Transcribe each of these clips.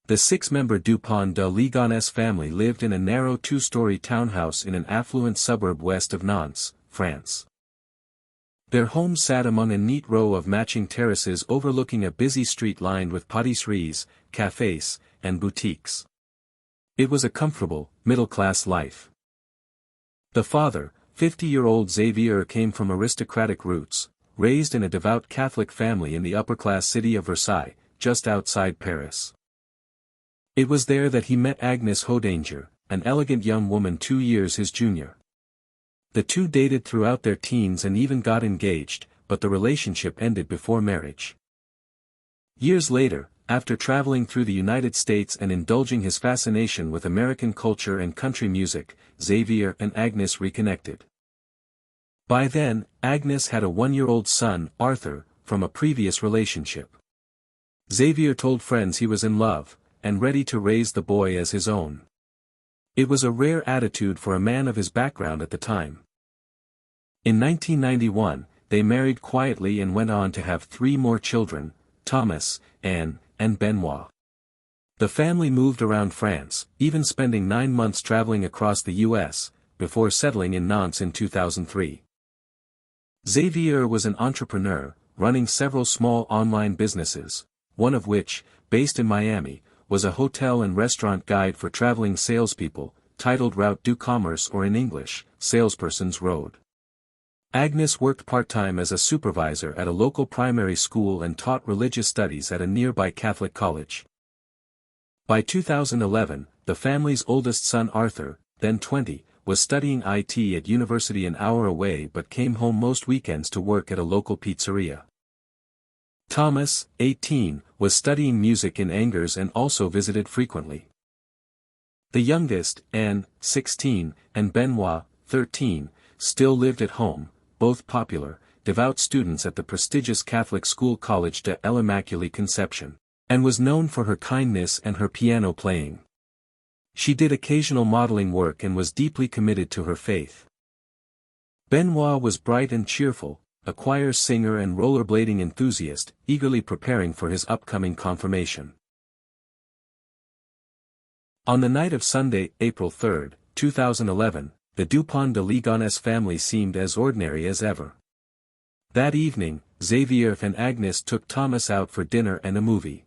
The six-member Dupont de Ligonnès family lived in a narrow two-story townhouse in an affluent suburb west of Nantes, France. Their home sat among a neat row of matching terraces overlooking a busy street lined with patisseries, cafés, and boutiques. It was a comfortable, middle-class life. The father, 50-year-old Xavier, came from aristocratic roots, raised in a devout Catholic family in the upper-class city of Versailles, just outside Paris. It was there that he met Agnes Hodanger, an elegant young woman 2 years his junior. The two dated throughout their teens and even got engaged, but the relationship ended before marriage. Years later, after traveling through the United States and indulging his fascination with American culture and country music, Xavier and Agnes reconnected. By then, Agnes had a 1-year-old son, Arthur, from a previous relationship. Xavier told friends he was in love, and ready to raise the boy as his own. It was a rare attitude for a man of his background at the time. In 1991, they married quietly and went on to have 3 more children, Thomas, Anne, and Benoit. The family moved around France, even spending 9 months traveling across the U.S., before settling in Nantes in 2003. Xavier was an entrepreneur, running several small online businesses, one of which, based in Miami, was a hotel and restaurant guide for traveling salespeople, titled Route du Commerce, or in English, Salesperson's Road. Agnes worked part-time as a supervisor at a local primary school and taught religious studies at a nearby Catholic college. By 2011, the family's oldest son Arthur, then 20, was studying IT at university an hour away but came home most weekends to work at a local pizzeria. Thomas, 18, was studying music in Angers and also visited frequently. The youngest, Anne, 16, and Benoit, 13, still lived at home, both popular, devout students at the prestigious Catholic school College de l'Immaculée Conception, and was known for her kindness and her piano playing. She did occasional modeling work and was deeply committed to her faith. Benoit was bright and cheerful, a choir singer and rollerblading enthusiast, eagerly preparing for his upcoming confirmation. On the night of Sunday, April 3, 2011, the Dupont de Ligonnès family seemed as ordinary as ever. That evening, Xavier and Agnes took Thomas out for dinner and a movie.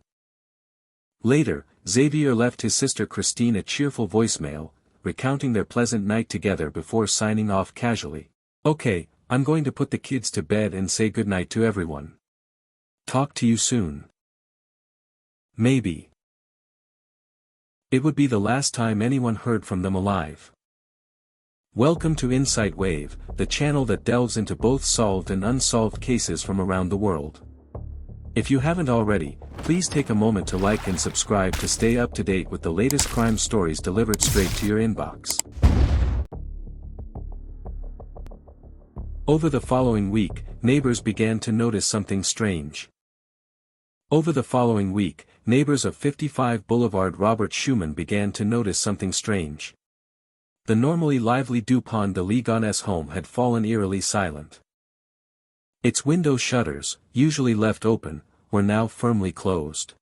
Later, Xavier left his sister Christine a cheerful voicemail, recounting their pleasant night together before signing off casually. "Okay, I'm going to put the kids to bed and say goodnight to everyone. Talk to you soon." Maybe. It would be the last time anyone heard from them alive. Welcome to InsightWave, the channel that delves into both solved and unsolved cases from around the world. If you haven't already, please take a moment to like and subscribe to stay up to date with the latest crime stories delivered straight to your inbox. Over the following week, neighbors began to notice something strange. Over the following week, neighbors of 55 Boulevard Robert Schumann began to notice something strange. The normally lively Dupont de Ligonnès home had fallen eerily silent. Its window shutters, usually left open, were now firmly closed.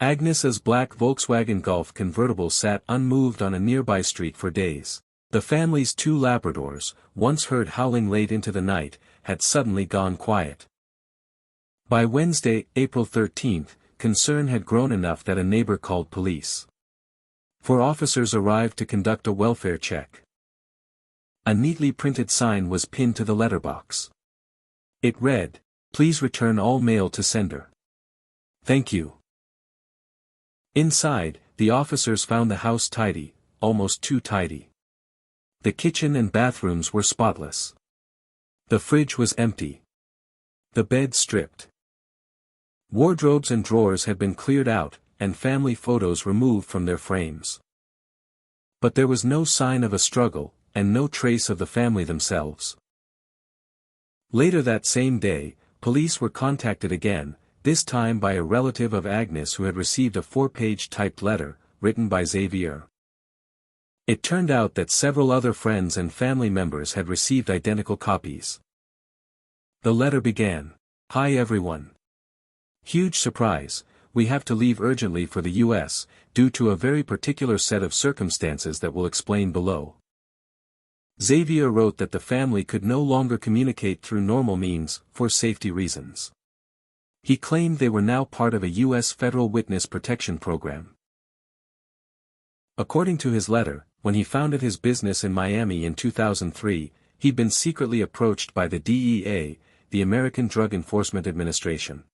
Agnes's black Volkswagen Golf convertible sat unmoved on a nearby street for days. The family's 2 Labradors, once heard howling late into the night, had suddenly gone quiet. By Wednesday, April 13, concern had grown enough that a neighbor called police. 4 officers arrived to conduct a welfare check. A neatly printed sign was pinned to the letterbox. It read, "Please return all mail to sender. Thank you." Inside, the officers found the house tidy, almost too tidy. The kitchen and bathrooms were spotless. The fridge was empty. The bed stripped. Wardrobes and drawers had been cleared out, and family photos removed from their frames. But there was no sign of a struggle, and no trace of the family themselves. Later that same day, police were contacted again, this time by a relative of Agnes who had received a 4-page typed letter, written by Xavier. It turned out that several other friends and family members had received identical copies. The letter began, "Hi everyone. Huge surprise, we have to leave urgently for the US, due to a very particular set of circumstances that we'll explain below. Xavier wrote that the family could no longer communicate through normal means, for safety reasons. He claimed they were now part of a U.S. federal witness protection program. According to his letter, when he founded his business in Miami in 2003, he'd been secretly approached by the DEA, the American Drug Enforcement Administration.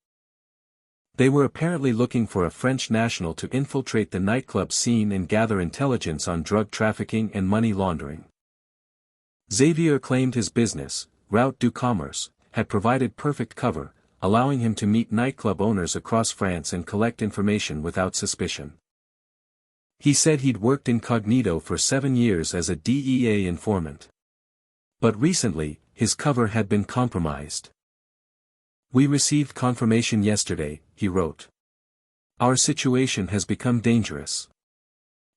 They were apparently looking for a French national to infiltrate the nightclub scene and gather intelligence on drug trafficking and money laundering. Xavier claimed his business, Route du Commerce, had provided perfect cover, allowing him to meet nightclub owners across France and collect information without suspicion. He said he'd worked incognito for 7 years as a DEA informant. But recently, his cover had been compromised. "We received confirmation yesterday," he wrote. "Our situation has become dangerous.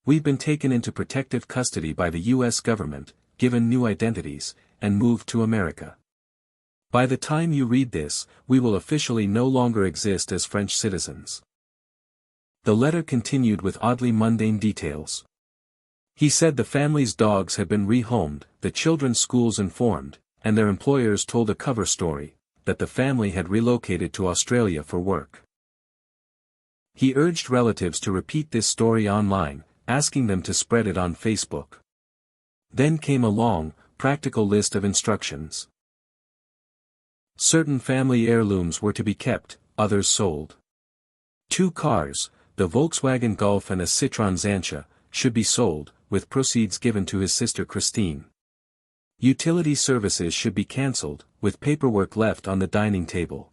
We've been taken into protective custody by the U.S. government, given new identities, and moved to America. By the time you read this, we will officially no longer exist as French citizens." The letter continued with oddly mundane details. He said the family's dogs had been rehomed, the children's schools informed, and their employers told a cover story, that the family had relocated to Australia for work. He urged relatives to repeat this story online, asking them to spread it on Facebook. Then came a long, practical list of instructions. Certain family heirlooms were to be kept, others sold. 2 cars, the Volkswagen Golf and a Citroën Xantia, should be sold, with proceeds given to his sister Christine. Utility services should be cancelled, with paperwork left on the dining table.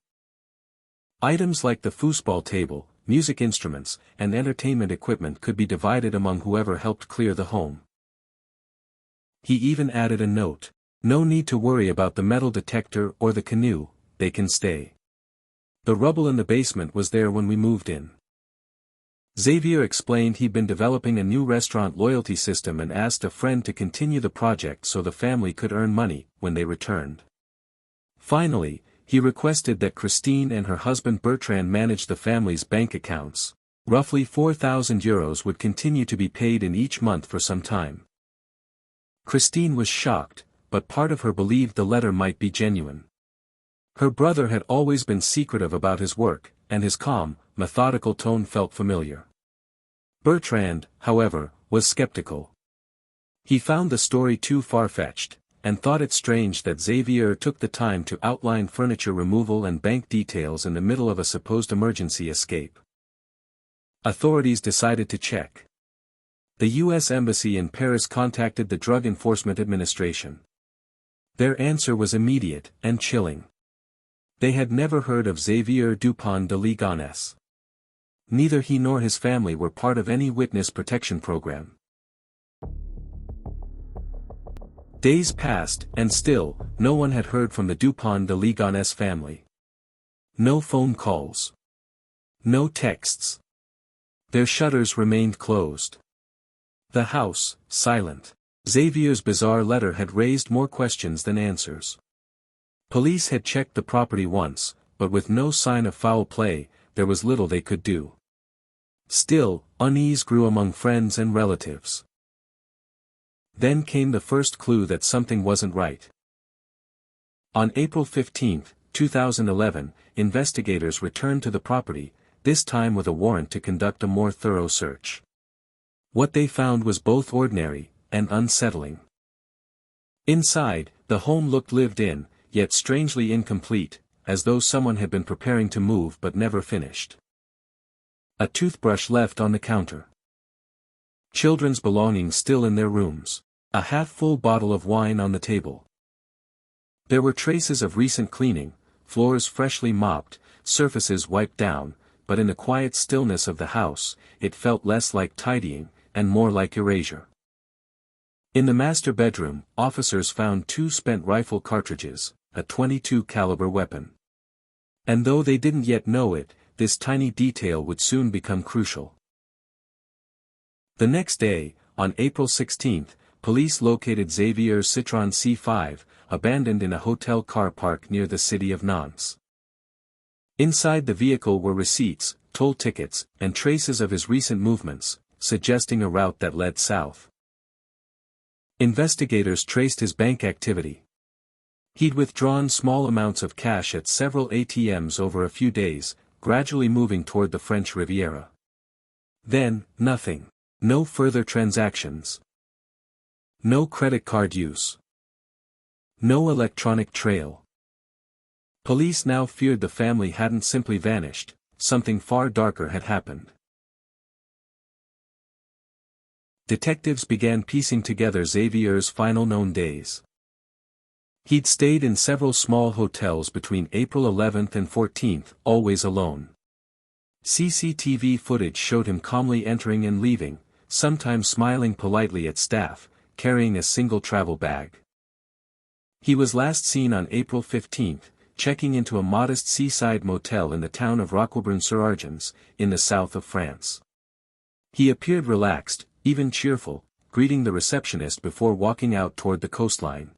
Items like the foosball table, music instruments, and entertainment equipment could be divided among whoever helped clear the home. He even added a note: "No need to worry about the metal detector or the canoe, they can stay. The rubble in the basement was there when we moved in." Xavier explained he'd been developing a new restaurant loyalty system and asked a friend to continue the project so the family could earn money when they returned. Finally, he requested that Christine and her husband Bertrand manage the family's bank accounts. Roughly €4,000 would continue to be paid in each month for some time. Christine was shocked, but part of her believed the letter might be genuine. Her brother had always been secretive about his work, and his calm, methodical tone felt familiar. Bertrand, however, was skeptical. He found the story too far-fetched, and thought it strange that Xavier took the time to outline furniture removal and bank details in the middle of a supposed emergency escape. Authorities decided to check. The U.S. Embassy in Paris contacted the Drug Enforcement Administration. Their answer was immediate and chilling. They had never heard of Xavier Dupont de Ligonnès. Neither he nor his family were part of any witness protection program. Days passed, and still, no one had heard from the Dupont de Ligonnès family. No phone calls. No texts. Their shutters remained closed. The house, silent. Xavier's bizarre letter had raised more questions than answers. Police had checked the property once, but with no sign of foul play, there was little they could do. Still, unease grew among friends and relatives. Then came the first clue that something wasn't right. On April 15, 2011, investigators returned to the property, this time with a warrant to conduct a more thorough search. What they found was both ordinary and unsettling. Inside, the home looked lived in, yet strangely incomplete, as though someone had been preparing to move but never finished. A toothbrush left on the counter. Children's belongings still in their rooms. A half-full bottle of wine on the table. There were traces of recent cleaning, floors freshly mopped, surfaces wiped down, but in the quiet stillness of the house, it felt less like tidying, and more like erasure. In the master bedroom, officers found 2 spent rifle cartridges, a .22 caliber weapon. And though they didn't yet know it, this tiny detail would soon become crucial. The next day, on April 16, police located Xavier's Citroën C5, abandoned in a hotel car park near the city of Nantes. Inside the vehicle were receipts, toll tickets, and traces of his recent movements, suggesting a route that led south. Investigators traced his bank activity. He'd withdrawn small amounts of cash at several ATMs over a few days, gradually moving toward the French Riviera. Then, nothing. No further transactions. No credit card use. No electronic trail. Police now feared the family hadn't simply vanished, something far darker had happened. Detectives began piecing together Xavier's final known days. He'd stayed in several small hotels between April 11th and 14th, always alone. CCTV footage showed him calmly entering and leaving, sometimes smiling politely at staff, carrying a single travel bag. He was last seen on April 15th, checking into a modest seaside motel in the town of Roquebrune-sur-Argens, in the south of France. He appeared relaxed, even cheerful, greeting the receptionist before walking out toward the coastline.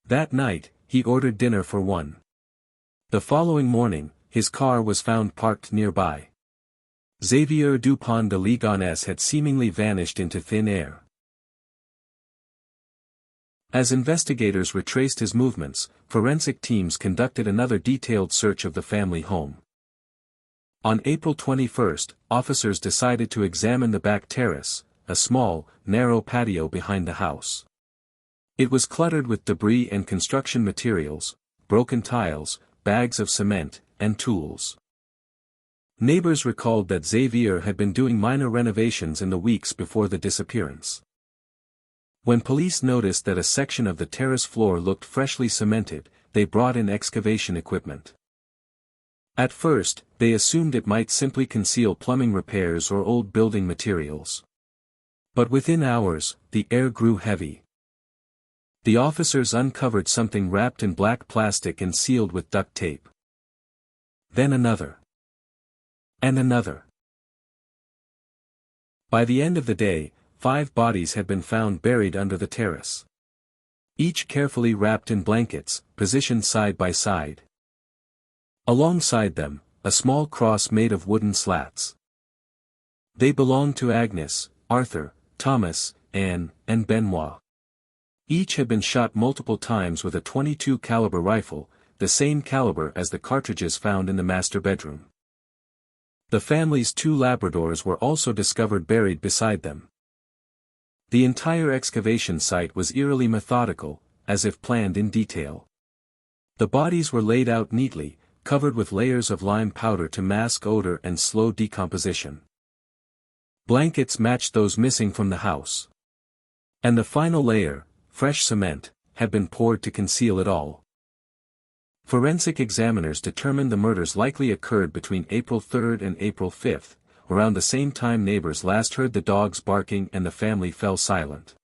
That night, he ordered dinner for one. The following morning, his car was found parked nearby. Xavier Dupont de Ligonnès had seemingly vanished into thin air. As investigators retraced his movements, forensic teams conducted another detailed search of the family home. On April 21, officers decided to examine the back terrace, a small, narrow patio behind the house. It was cluttered with debris and construction materials, broken tiles, bags of cement, and tools. Neighbors recalled that Xavier had been doing minor renovations in the weeks before the disappearance. When police noticed that a section of the terrace floor looked freshly cemented, they brought in excavation equipment. At first, they assumed it might simply conceal plumbing repairs or old building materials. But within hours, the air grew heavy. The officers uncovered something wrapped in black plastic and sealed with duct tape. Then another. And another. By the end of the day, 5 bodies had been found buried under the terrace. Each carefully wrapped in blankets, positioned side by side. Alongside them, a small cross made of wooden slats. They belonged to Agnes, Arthur, Thomas, Anne, and Benoit. Each had been shot multiple times with a .22 caliber rifle, the same caliber as the cartridges found in the master bedroom. The family's 2 Labradors were also discovered buried beside them. The entire excavation site was eerily methodical, as if planned in detail. The bodies were laid out neatly, covered with layers of lime powder to mask odor and slow decomposition. Blankets matched those missing from the house. And the final layer, fresh cement, had been poured to conceal it all. Forensic examiners determined the murders likely occurred between April 3 and April 5, around the same time neighbors last heard the dogs barking and the family fell silent.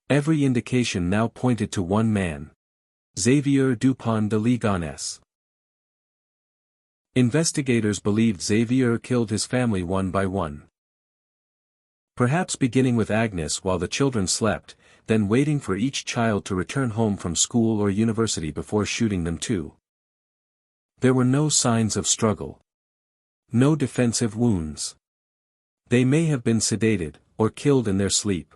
Every indication now pointed to one man. Xavier Dupont de Ligonnès. Investigators believed Xavier killed his family one by one. Perhaps beginning with Agnes while the children slept, then waiting for each child to return home from school or university before shooting them too. There were no signs of struggle. No defensive wounds. They may have been sedated, or killed in their sleep.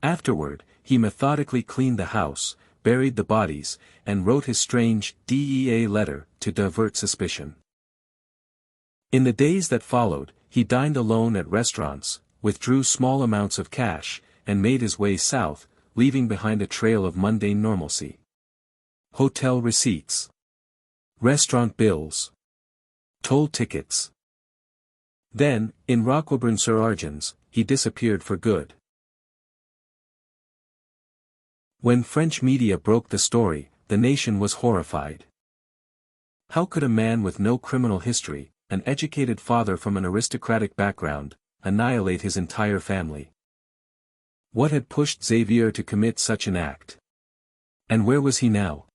Afterward, he methodically cleaned the house, buried the bodies, and wrote his strange DEA letter to divert suspicion. In the days that followed, he dined alone at restaurants, withdrew small amounts of cash, and made his way south, leaving behind a trail of mundane normalcy. Hotel receipts. Restaurant bills. Toll tickets. Then, in Roquebrune-sur-Argens, he disappeared for good. When French media broke the story, the nation was horrified. How could a man with no criminal history, an educated father from an aristocratic background, annihilate his entire family? What had pushed Xavier to commit such an act? And where was he now?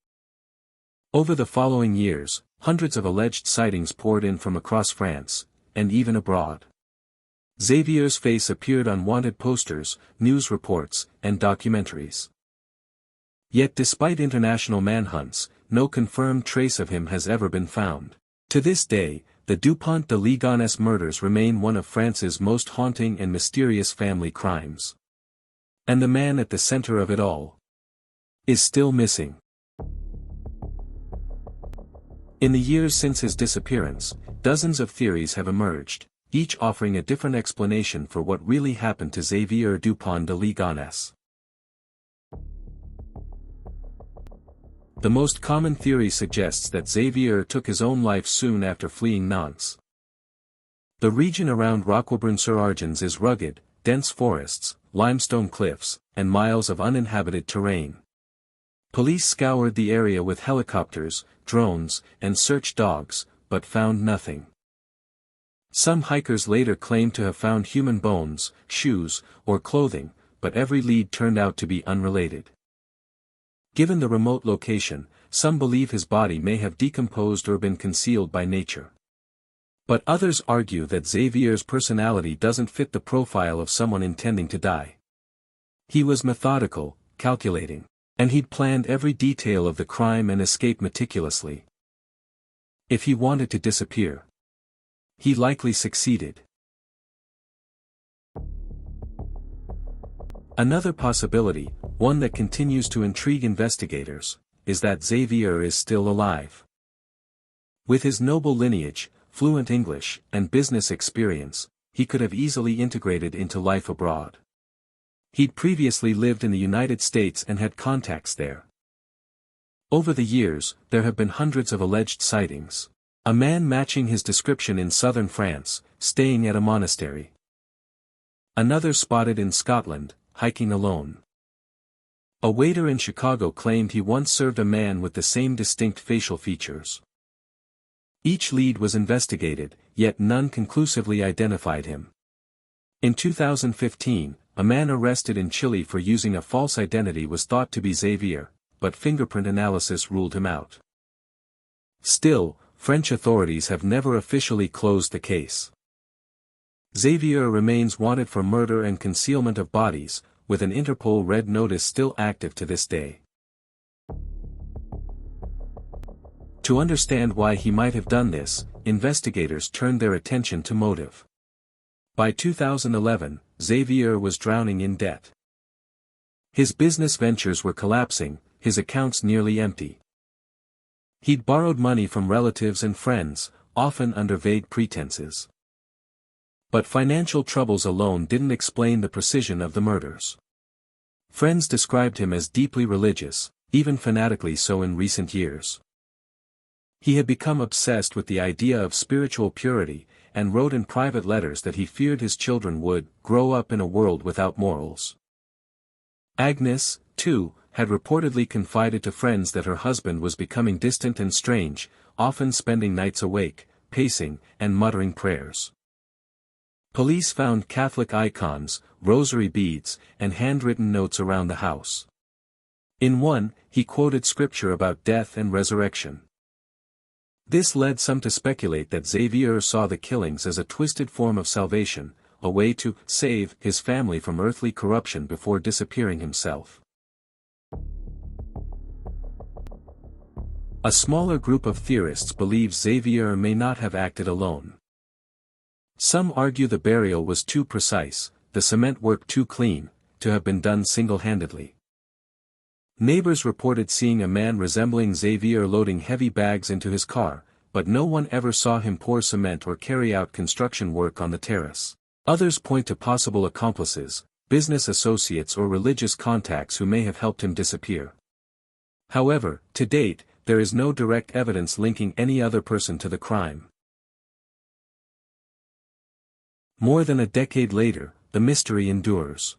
Over the following years, hundreds of alleged sightings poured in from across France, and even abroad. Xavier's face appeared on wanted posters, news reports, and documentaries. Yet despite international manhunts, no confirmed trace of him has ever been found. To this day, the Dupont de Ligonnès murders remain one of France's most haunting and mysterious family crimes. And the man at the center of it all is still missing. In the years since his disappearance, dozens of theories have emerged, each offering a different explanation for what really happened to Xavier Dupont de Ligonnès. The most common theory suggests that Xavier took his own life soon after fleeing Nantes. The region around Roquebrune-sur-Argens is rugged, dense forests, limestone cliffs, and miles of uninhabited terrain. Police scoured the area with helicopters, drones, and search dogs, but found nothing. Some hikers later claimed to have found human bones, shoes, or clothing, but every lead turned out to be unrelated. Given the remote location, some believe his body may have decomposed or been concealed by nature. But others argue that Xavier's personality doesn't fit the profile of someone intending to die. He was methodical, calculating, and he'd planned every detail of the crime and escape meticulously. If he wanted to disappear, he likely succeeded. Another possibility, one that continues to intrigue investigators, is that Xavier is still alive. With his noble lineage, fluent English, and business experience, he could have easily integrated into life abroad. He'd previously lived in the United States and had contacts there. Over the years, there have been hundreds of alleged sightings. A man matching his description in southern France, staying at a monastery. Another spotted in Scotland, hiking alone. A waiter in Chicago claimed he once served a man with the same distinct facial features. Each lead was investigated, yet none conclusively identified him. In 2015, a man arrested in Chile for using a false identity was thought to be Xavier, but fingerprint analysis ruled him out. Still, French authorities have never officially closed the case. Xavier remains wanted for murder and concealment of bodies, with an Interpol Red Notice still active to this day. To understand why he might have done this, investigators turned their attention to motive. By 2011, Xavier was drowning in debt. His business ventures were collapsing, his accounts nearly empty. He'd borrowed money from relatives and friends, often under vague pretenses. But financial troubles alone didn't explain the precision of the murders. Friends described him as deeply religious, even fanatically so in recent years. He had become obsessed with the idea of spiritual purity, and wrote in private letters that he feared his children would grow up in a world without morals. Agnes, too, had reportedly confided to friends that her husband was becoming distant and strange, often spending nights awake, pacing, and muttering prayers. Police found Catholic icons, rosary beads, and handwritten notes around the house. In one, he quoted scripture about death and resurrection. This led some to speculate that Xavier saw the killings as a twisted form of salvation, a way to save his family from earthly corruption before disappearing himself. A smaller group of theorists believe Xavier may not have acted alone. Some argue the burial was too precise, the cement work too clean, to have been done single-handedly. Neighbors reported seeing a man resembling Xavier loading heavy bags into his car, but no one ever saw him pour cement or carry out construction work on the terrace. Others point to possible accomplices, business associates or religious contacts who may have helped him disappear. However, to date, there is no direct evidence linking any other person to the crime. More than a decade later, the mystery endures.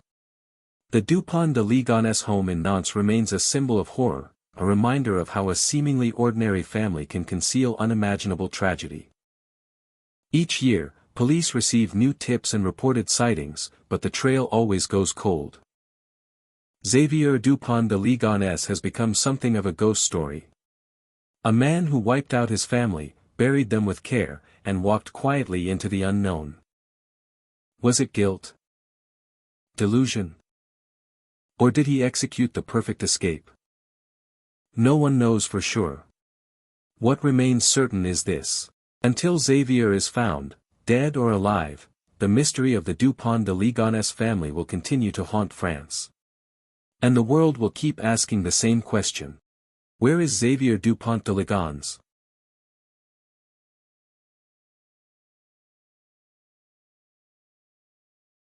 The Dupont de Ligonnès home in Nantes remains a symbol of horror, a reminder of how a seemingly ordinary family can conceal unimaginable tragedy. Each year, police receive new tips and reported sightings, but the trail always goes cold. Xavier Dupont de Ligonnès has become something of a ghost story. A man who wiped out his family, buried them with care, and walked quietly into the unknown. Was it guilt? Delusion? Or did he execute the perfect escape? No one knows for sure. What remains certain is this. Until Xavier is found, dead or alive, the mystery of the Dupont de Ligonnès family will continue to haunt France. And the world will keep asking the same question. Where is Xavier Dupont de Ligonnès?